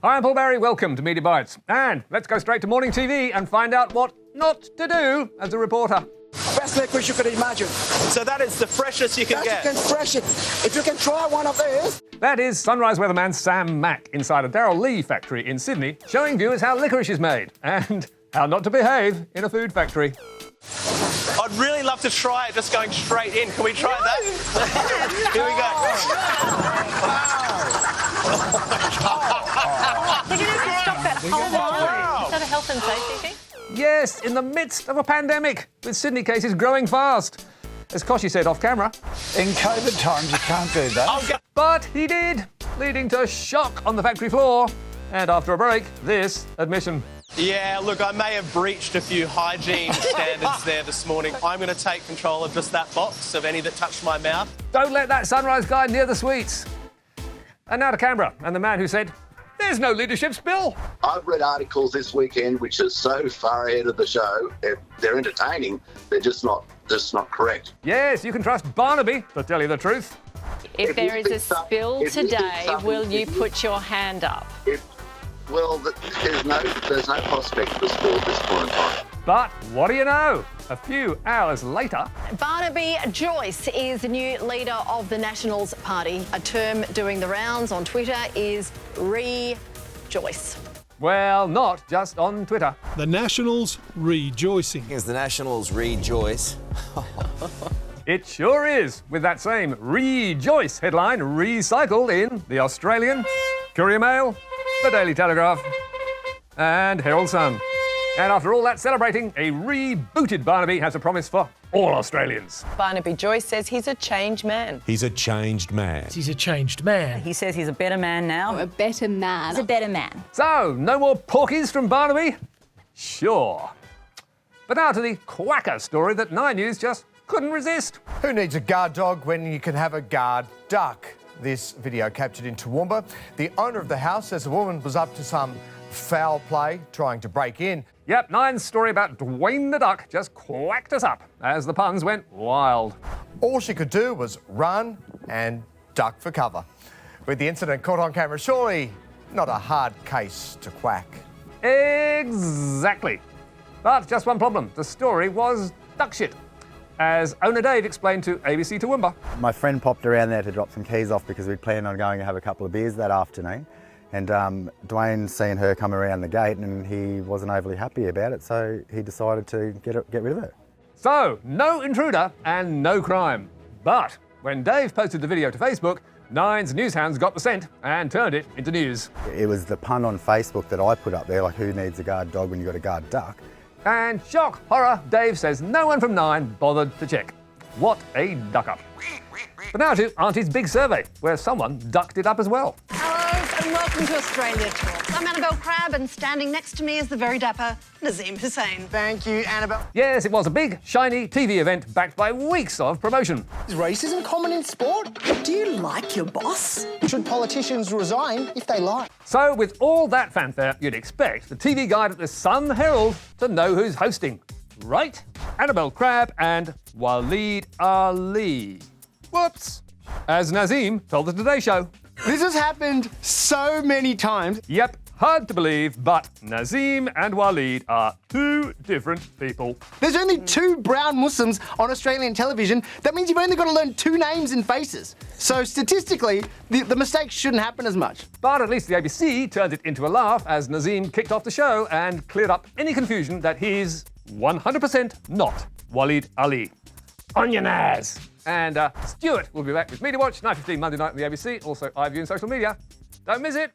Hi, I'm Paul Barry. Welcome to Media Bites. And let's go straight to morning TV and find out what not to do as a reporter. Best licorice you could imagine. So that is the freshest you can get? You can fresh it. If you can try one of these. That is Sunrise weatherman Sam Mack inside a Darryl Lea factory in Sydney, showing viewers how licorice is made and how not to behave in a food factory. I'd really love to try it just going straight in. Can we try that? Here we go. They're going to have to stop that whole line. Is that a health and safety thing? Yes, in the midst of a pandemic, with Sydney cases growing fast. As Koshi said off camera. In COVID times, you can't do that. But he did, leading to shock on the factory floor. And after a break, this admission. Yeah, look, I may have breached a few hygiene standards there this morning. I'm going to take control of just that box of any that touched my mouth. Don't let that Sunrise guy near the sweets. And now to Canberra, and the man who said, "There's no leadership spill." I've read articles this weekend which are so far ahead of the show. They're entertaining. They're just not correct. Yes, you can trust Barnaby to tell you the truth. If there is a spill today, will you put your hand up? Well, there's no prospect for a spill at this point in time. But what do you know? A few hours later... Barnaby Joyce is the new leader of the Nationals Party. A term doing the rounds on Twitter is re-Joyce. Well, not just on Twitter. The Nationals rejoicing. Is the Nationals re-Joyce? It sure is, with that same re-Joyce headline recycled in The Australian, Courier Mail, The Daily Telegraph and Herald Sun. And after all that celebrating, a rebooted Barnaby has a promise for all Australians. Barnaby Joyce says he's a changed man. He's a changed man. He's a changed man. He says he's a better man now. A better man. He's a better man. So, no more porkies from Barnaby? Sure. But now to the quacker story that 9 News just couldn't resist. Who needs a guard dog when you can have a guard duck? This video captured in Toowoomba. The owner of the house says the woman was up to some foul play, trying to break in. Yep, 9's story about Dwayne the Duck just quacked us up as the puns went wild. All she could do was run and duck for cover. With the incident caught on camera, surely not a hard case to quack. Exactly. But just one problem. The story was duck shit, as owner Dave explained to ABC Toowoomba. My friend popped around there to drop some keys off because we'd planned on going to have a couple of beers that afternoon. And Dwayne seen her come around the gate and he wasn't overly happy about it, so he decided to get rid of her. So, no intruder and no crime. But when Dave posted the video to Facebook, 9's newshounds got the scent and turned it into news. It was the pun on Facebook that I put up there, like, who needs a guard dog when you've got a guard duck? And shock, horror, Dave says no one from 9 bothered to check. What a duck-up. But now to Aunties Big Survey, where someone ducked it up as well. Hello and welcome to Australia Talks. I'm Annabelle Crabb and standing next to me is the very dapper Nazeem Hussain. Thank you, Annabelle. Yes, it was a big, shiny TV event backed by weeks of promotion. Is racism common in sport? Do you like your boss? Should politicians resign if they like? So with all that fanfare, you'd expect the TV guide at the Sun Herald to know who's hosting. Right? Annabelle Crabb and Waleed Ali. Whoops. As Nazeem told the Today Show. This has happened so many times. Yep, hard to believe, but Nazeem and Waleed are two different people. There's only 2 brown Muslims on Australian television. That means you've only got to learn 2 names and faces. So statistically, the mistakes shouldn't happen as much. But at least the ABC turned it into a laugh as Nazeem kicked off the show and cleared up any confusion that he's 100% not Waleed Ali. On your Naz! And Stuart will be back with Media Watch, 9:15 Monday night on the ABC, also iView and social media. Don't miss it!